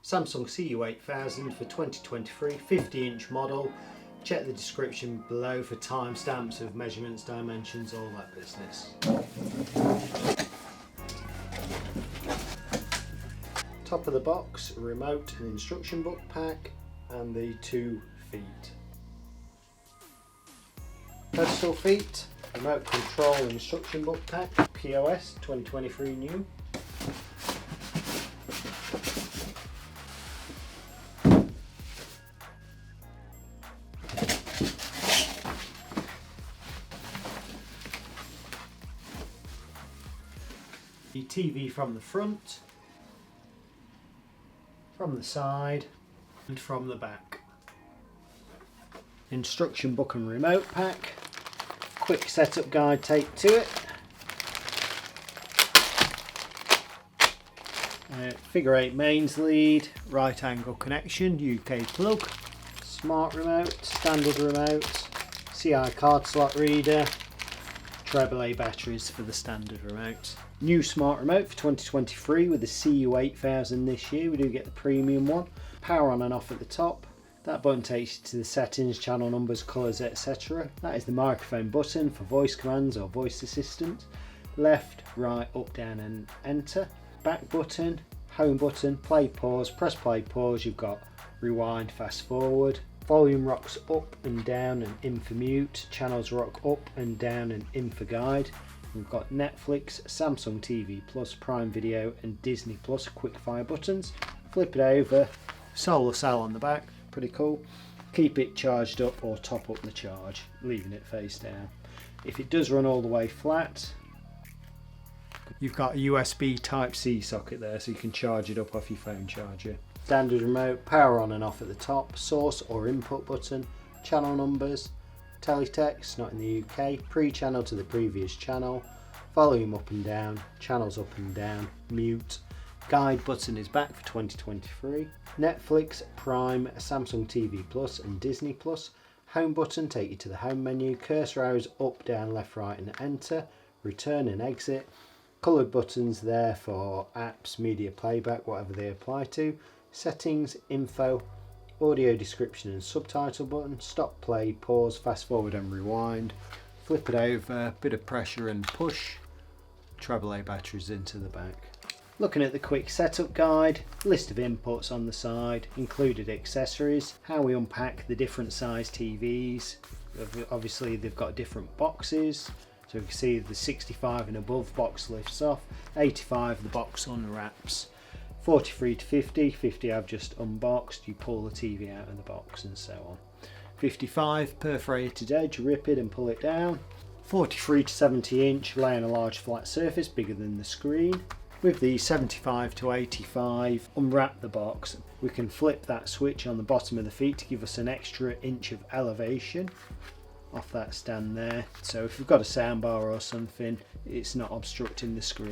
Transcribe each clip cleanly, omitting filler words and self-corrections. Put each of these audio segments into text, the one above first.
Samsung CU8000 for 2023, 50-inch model. Check the description below for timestamps of measurements, dimensions, all that business. Top of the box, remote and instruction book pack, and the 2 feet. Pedestal feet, remote control instruction book pack, POS 2023 new. The TV from the front, from the side and from the back. Instruction book and remote pack. Quick setup guide taped to it. Figure 8 mains lead, right angle connection, UK plug, smart remote, standard remote, CI card slot reader, AAA batteries for the standard remote. New smart remote for 2023 with the CU8000 this year. We do get the premium one. Power on and off at the top. That button takes you to the settings, channel numbers, colours, etc. That is the microphone button for voice commands or voice assistant. Left, right, up, down and enter. Back button, home button, play, pause, press play, pause. You've got rewind, fast forward. Volume rocks up and down and in for mute. Channels rock up and down and in for guide. We've got Netflix, Samsung TV Plus, Prime Video and Disney Plus quickfire buttons. Flip it over, solar cell on the back, pretty cool. Keep it charged up or top up the charge, leaving it face down. If it does run all the way flat, you've got a USB Type-C socket there so you can charge it up off your phone charger. Standard remote, power on and off at the top, source or input button, channel numbers, teletext, not in the UK, pre-channel to the previous channel, volume up and down, channels up and down, mute, guide button is back for 2023, Netflix, Prime, Samsung TV Plus and Disney Plus, home button take you to the home menu, cursor arrows up, down, left, right and enter, return and exit, coloured buttons there for apps, media playback, whatever they apply to, settings, info, audio description and subtitle button, stop, play, pause, fast forward and rewind, flip it over, bit of pressure and push, AAA batteries into the back. Looking at the quick setup guide, list of inputs on the side, included accessories, how we unpack the different size TVs. Obviously they've got different boxes, so you can see the 65 and above box lifts off, 85 the box unwraps. 43 to 50, 50 I've just unboxed, you pull the TV out of the box and so on. 55 perforated edge, rip it and pull it down. 43 to 70 inch, lay on a large flat surface bigger than the screen. With the 75 to 85, unwrap the box. We can flip that switch on the bottom of the feet to give us an extra inch of elevation off that stand there. So if you've got a soundbar or something, it's not obstructing the screen.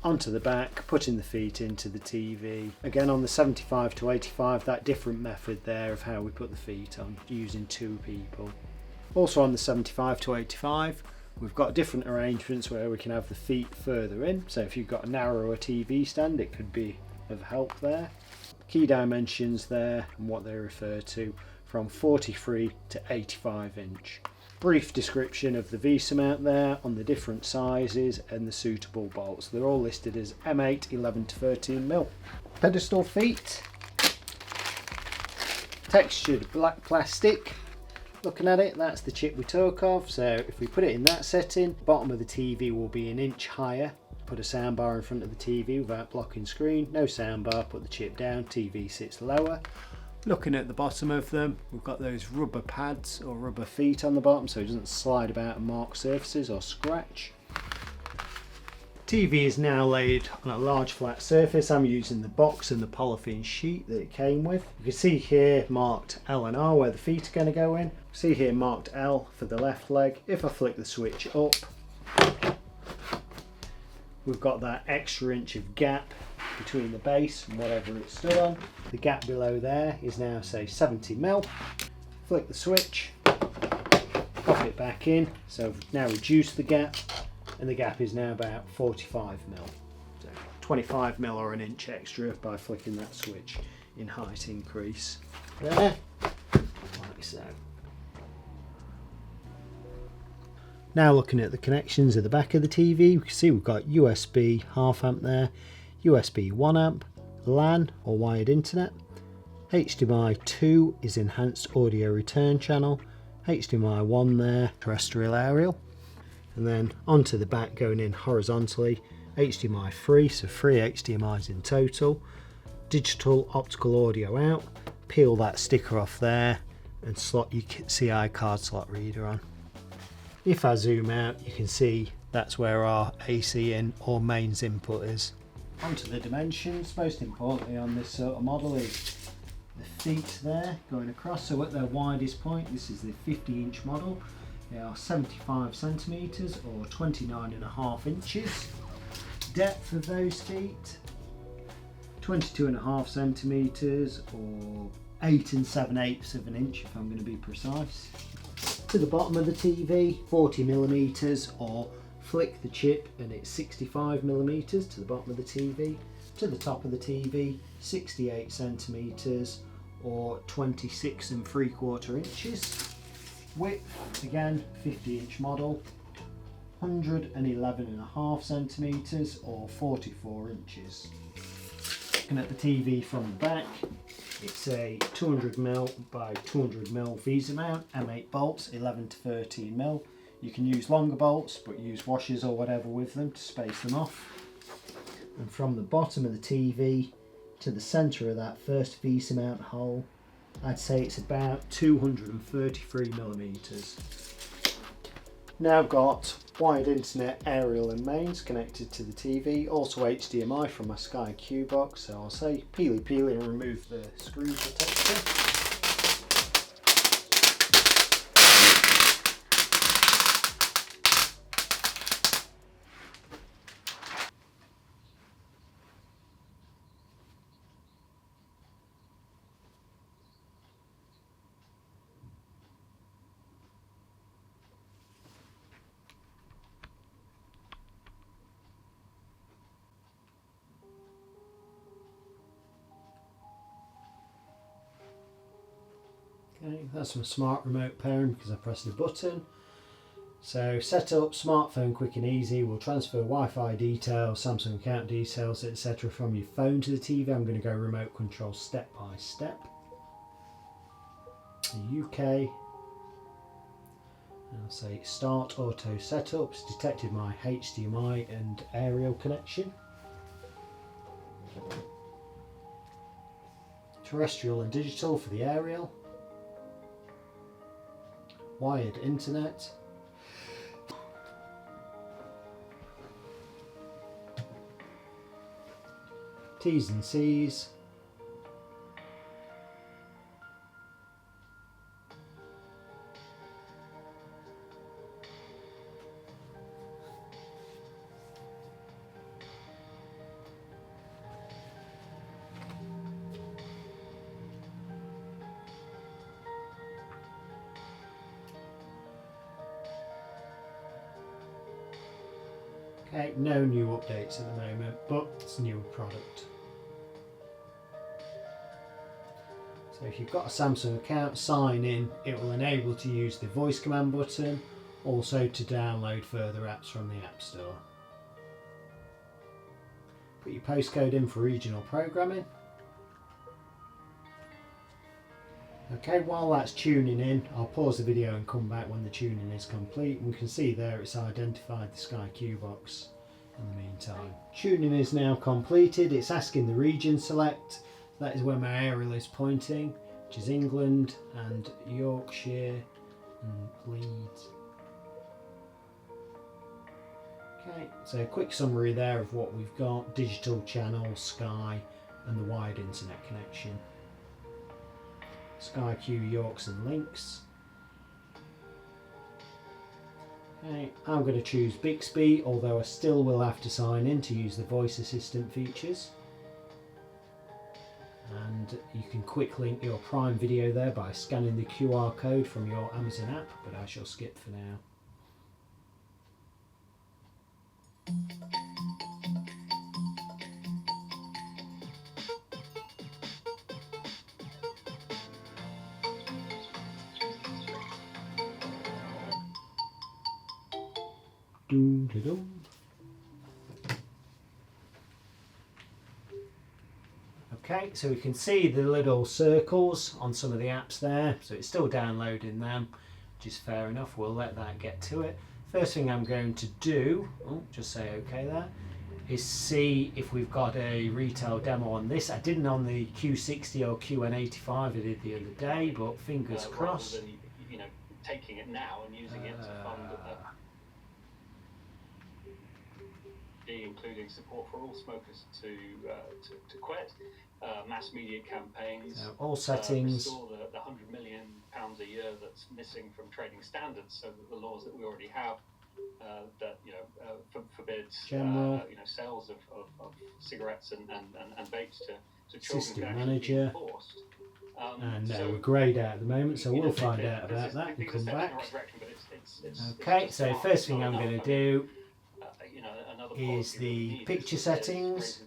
Onto the back, putting the feet into the TV. Again on the 75 to 85, that different method there of how we put the feet on, using 2 people. Also on the 75 to 85, we've got different arrangements where we can have the feet further in. So if you've got a narrower TV stand, it could be of help there. Key dimensions there and what they refer to, from 43 to 85 inch. Brief description of the VESA mount there on the different sizes and the suitable bolts. They're all listed as M8, 11 to 13mm. Pedestal feet, textured black plastic. Looking at it, that's the chip we took off, so if we put it in that setting, bottom of the TV will be an inch higher. Put a soundbar in front of the TV without blocking screen, no soundbar, put the chip down, TV sits lower. Looking at the bottom of them, we've got those rubber pads or rubber feet on the bottom so it doesn't slide about and mark surfaces or scratch. TV is now laid on a large flat surface. I'm using the box and the polythene sheet that it came with. You can see here marked L and R where the feet are going to go in. See here marked L for the left leg. If I flick the switch up, we've got that extra inch of gap between the base and whatever it's stood on. The gap below there is now say 70mm. Flick the switch, pop it back in, so I've now reduced the gap and the gap is now about 45mm. So 25mm or an inch extra by flicking that switch in height increase. There, like so. Now looking at the connections at the back of the TV, we can see we've got USB half amp there, USB 1 amp, LAN or wired internet, HDMI 2 is enhanced audio return channel, HDMI 1 there, terrestrial aerial, and then onto the back going in horizontally, HDMI 3, so 3 HDMIs in total, digital optical audio out, peel that sticker off there and slot your CI card slot reader on. If I zoom out, you can see that's where our AC in or mains input is. Onto the dimensions, most importantly on this sort of model is the feet there going across. So at their widest point, this is the 50-inch model, they are 75 centimetres or 29.5 inches. Depth of those feet, 22.5 centimetres or 8 7/8 of an inch if I'm going to be precise. To the bottom of the TV, 40mm or flick the chip and it's 65mm to the bottom of the TV. To the top of the TV, 68 centimetres or 26 3/4 inches. Width, again 50-inch model, 111.5 centimetres or 44 inches. Looking at the TV from the back, it's a 200mm by 200mm VESA mount, M8 bolts, 11 to 13mm. You can use longer bolts, but use washers or whatever with them to space them off. And from the bottom of the TV to the centre of that first VESA mount hole, I'd say it's about 233mm. Now I've got wired internet, aerial and mains connected to the TV, also HDMI from my Sky Q box, so I'll say peely and remove the screw protector. Okay, that's my smart remote pairing because I pressed the button. So set up smartphone quick and easy. We'll transfer Wi-Fi details, Samsung account details, etc. from your phone to the TV. I'm going to go remote control step by step. The UK. And I'll say start auto setup. It's detected my HDMI and aerial connection. Terrestrial and digital for the aerial. Wired internet. T's and C's. Okay, no new updates at the moment, but it's a newer product. So if you've got a Samsung account, sign in. It will enable to use the voice command button, also to download further apps from the App Store. Put your postcode in for regional programming. Okay, while that's tuning in, I'll pause the video and come back when the tuning is complete. And we can see there it's identified the Sky Q box in the meantime. Tuning is now completed. It's asking the region select. That is where my aerial is pointing, which is England and Yorkshire and Leeds. Okay, so a quick summary there of what we've got: digital channel, Sky, and the wired internet connection. Sky Q Yorks and links. Okay, I'm going to choose Bixby, although I still will have to sign in to use the voice assistant features. And you can quick link your Prime Video there by scanning the QR code from your Amazon app, but I shall skip for now. Doom, da-doom. Okay, so we can see the little circles on some of the apps there, so it's still downloading them, which is fair enough. We'll let that get to it. First thing I'm going to do, just say okay there, is see if we've got a retail demo on this. I didn't on the Q60 or QN85 I did the other day, but fingers crossed. Rather than, you know, taking it now and using it to fund including support for all smokers to quit, mass media campaigns. So all settings. Restore the £100 million a year that's missing from trading standards, so that the laws that we already have that forbids General. sales of cigarettes and vapes to children. System manager. And so, we're greyed out at the moment, so we'll find out about that and come back. Okay, so first thing I'm going to do is the picture settings.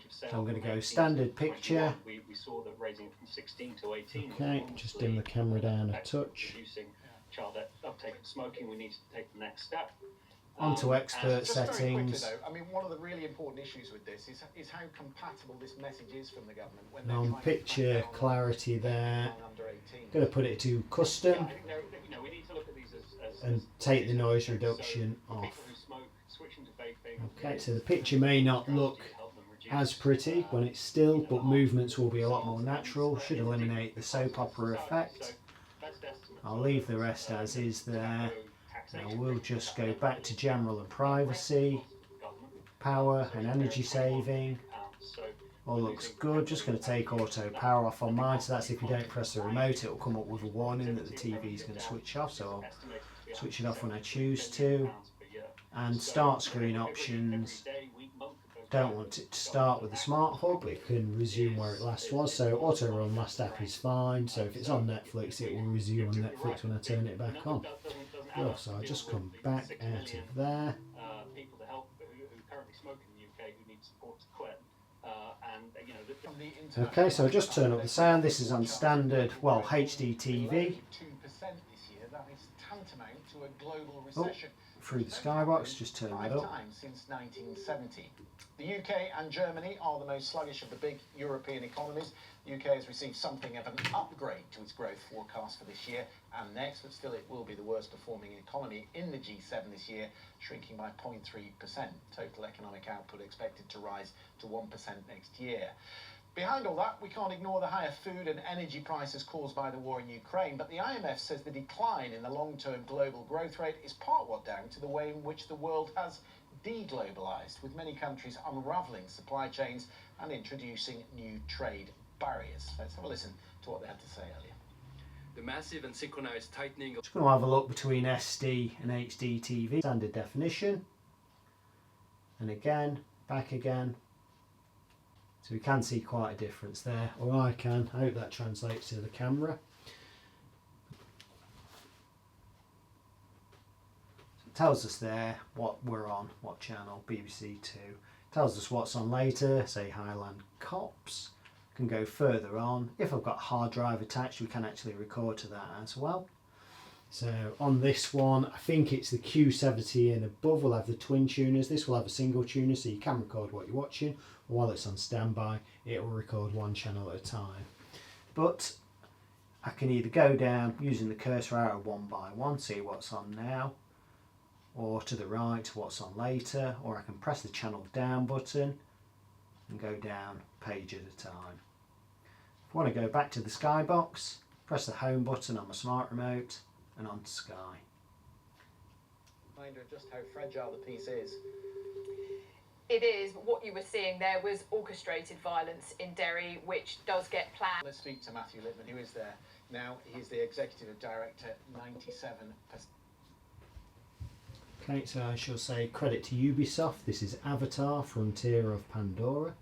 So I'm going to go standard picture. We saw that raising it from 16 to 18. Okay, just dim the camera down a touch. Reducing child uptake of smoking, we need to take the next step. Onto expert settings. Very quickly though, I mean, one of the really important issues with this is how compatible this message is from the government. When On picture clarity there, going to put it to custom and take the noise reduction off. Okay, so the picture may not look as pretty when it's still, but movements will be a lot more natural. Should eliminate the soap opera effect. I'll leave the rest as is there. Now we'll just go back to general and privacy, power and energy saving. All looks good. Just going to take auto power off on mine, so that's if you don't press the remote, it will come up with a warning that the TV is going to switch off, so I'll switch it off when I choose to. And start screen options, don't want it to start with the smart hub, it can resume where it last was, so auto run last app is fine, so if it's on Netflix it will resume on Netflix when I turn it back on. Oh, so I just come back out of there. People to help who currently smoke in the UK who need support to quit. Okay, so I just turn up the sound. This is on standard, well, HDTV. Through the skybox, just turn it up. Since 1970. The UK and Germany are the most sluggish of the big European economies. The UK has received something of an upgrade to its growth forecast for this year and next, but still it will be the worst performing economy in the G7 this year, shrinking by 0.3%. Total economic output expected to rise to 1% next year. Behind all that, we can't ignore the higher food and energy prices caused by the war in Ukraine, but the IMF says the decline in the long-term global growth rate is partway down to the way in which the world has de-globalised, with many countries unravelling supply chains and introducing new trade barriers. Let's have a listen to what they had to say earlier. The massive and synchronized tightening of... Just going to have a look between SD and HDTV. Standard definition. And again, back again. So we can see quite a difference there, or I can. I hope that translates to the camera. So it tells us there what we're on, what channel, BBC 2. Tells us what's on later, say Highland Cops. Can go further on. If I've got a hard drive attached, we can actually record to that as well. So on this one, I think it's the Q70 and above will have the twin tuners. This will have a single tuner, so you can record what you're watching. While it's on standby, it will record one channel at a time. But I can either go down using the cursor arrow one by one, see what's on now, or to the right, what's on later, or I can press the channel down button and go down page at a time. If I want to go back to the skybox, press the home button on my smart remote and on to Sky. Reminder of just how fragile the piece is. It is. What you were seeing there was orchestrated violence in Derry, which does get planned. Let's speak to Matthew Littman, who is there now. He's the Executive Director, 97%. Okay, so I shall say credit to Ubisoft. This is Avatar, Frontier of Pandora.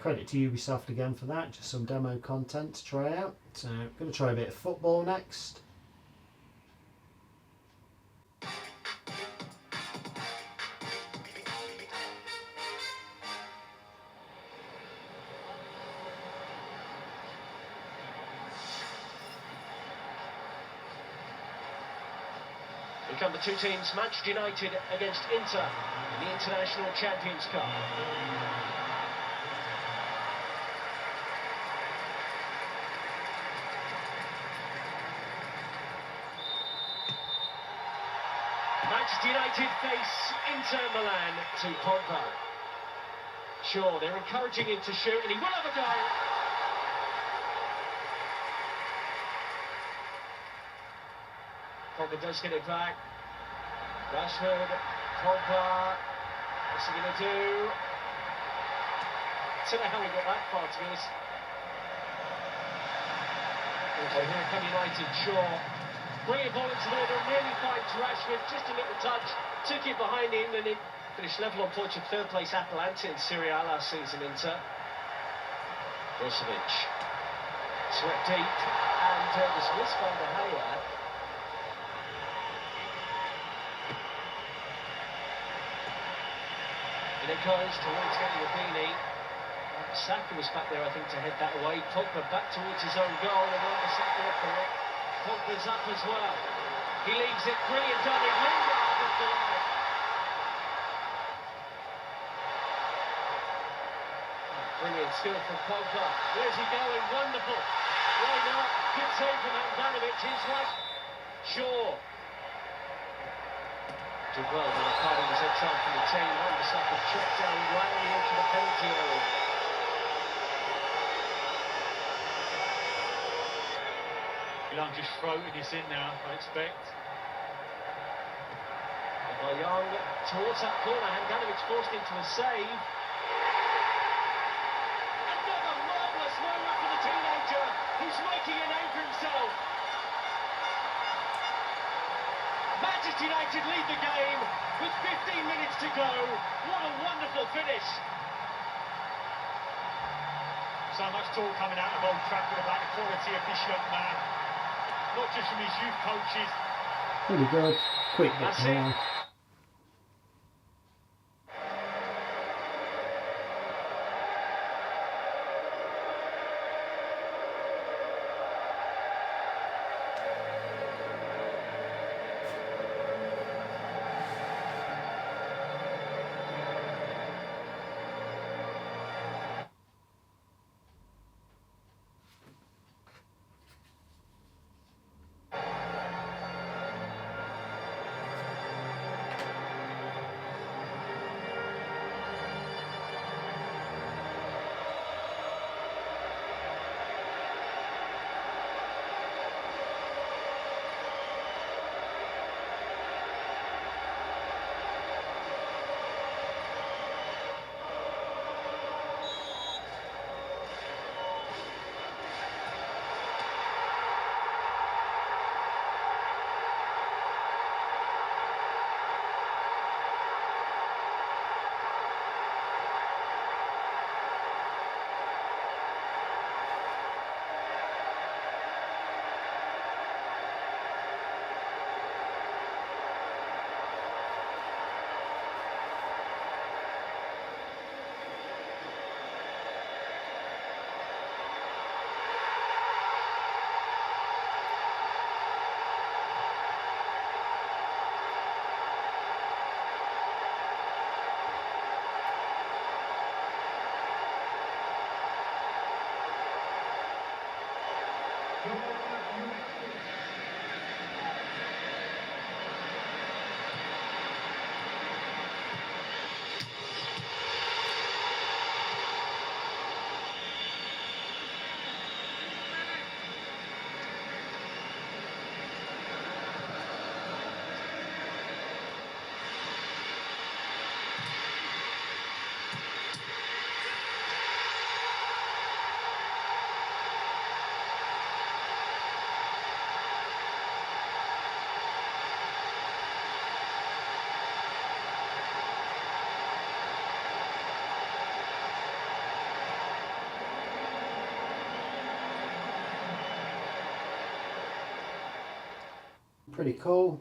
Credit to Ubisoft again for that, just some demo content to try out. So I'm going to try a bit of football next. Here come the two teams, Manchester United against Inter in the International Champions Cup. Manchester United face Inter Milan to Pogba. Sure, they're encouraging him to shoot, and he will have a go. Pogba does get it back. Rashford, Pogba, what's he going to do? I don't know how he got that far, to be honest. Also, here come United, Shaw. Brilliant ball into the middle, nearly finds Rashford, just a little touch, took it behind him, and it finished level on points with third place Atalanta in Serie A last season. Inter. Brozovic swept deep, and was missed by De Gea. And it goes towards Gabbiadini. Saka was back there, I think, to head that away. Pogba back towards his own goal, and on the Saka for it. Pogba's up as well. He leaves it, brilliant done in Lingard off the line. Brilliant skill from Pogba. Where's he going? Wonderful. Why not? Good save from Handanovic. He's right. Shaw. Did well, but McCarthy was exiled from the team. Ubisoft have tracked down Riley into the penalty area. Milan just floating this in now, I expect. By Young towards that corner, Handanovic forced into a save. Another marvellous moment for the teenager who's making a name for himself. Manchester United lead the game with 15 minutes to go. What a wonderful finish. So much talk coming out of Old Trafford about the quality of this young man. Not just from his youth coaches. Pretty good. Quick bit That's it. more. pretty cool.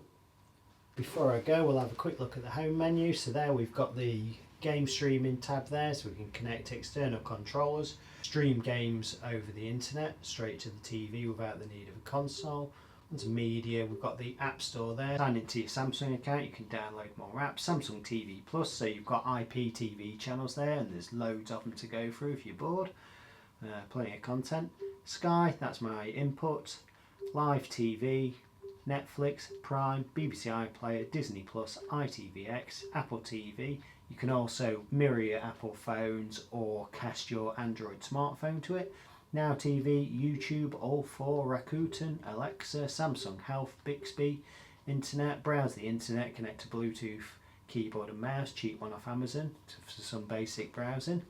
Before I go, we'll have a quick look at the home menu. So there we've got the game streaming tab there, so we can connect external controllers, stream games over the internet straight to the TV without the need of a console. Onto media, we've got the App Store there. Sign into your Samsung account, you can download more apps. Samsung TV Plus, so you've got IPTV channels there, and there's loads of them to go through if you're bored. Plenty of content. Sky, that's my input. Live TV, Netflix, Prime, BBC iPlayer, Disney Plus, ITVX, Apple TV. You can also mirror your Apple phones or cast your Android smartphone to it. Now TV, YouTube, all four, Rakuten, Alexa, Samsung Health, Bixby, Internet, browse the Internet, connect to Bluetooth, keyboard and mouse, cheap one off Amazon for some basic browsing.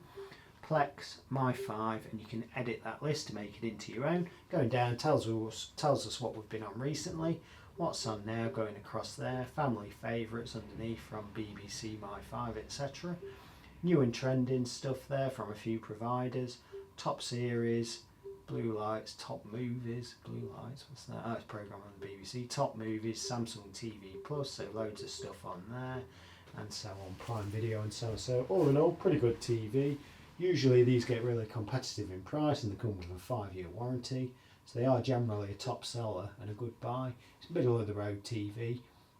Plex, My5, and you can edit that list to make it into your own. Going down tells us what we've been on recently, what's on now, going across there, family favourites underneath from BBC, My5, etc. New and trending stuff there from a few providers. Top series, blue lights, top movies, blue lights, what's that? Oh, it's programme on the BBC. Top movies, Samsung TV Plus, so loads of stuff on there, and so on, Prime Video and so on. So all in all, pretty good TV. Usually these get really competitive in price and they come with a 5-year warranty, so they are generally a top seller and a good buy. It's middle of the road TV,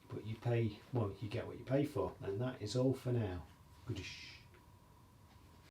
but you pay, well, you get what you pay for, and that is all for now. Goodish.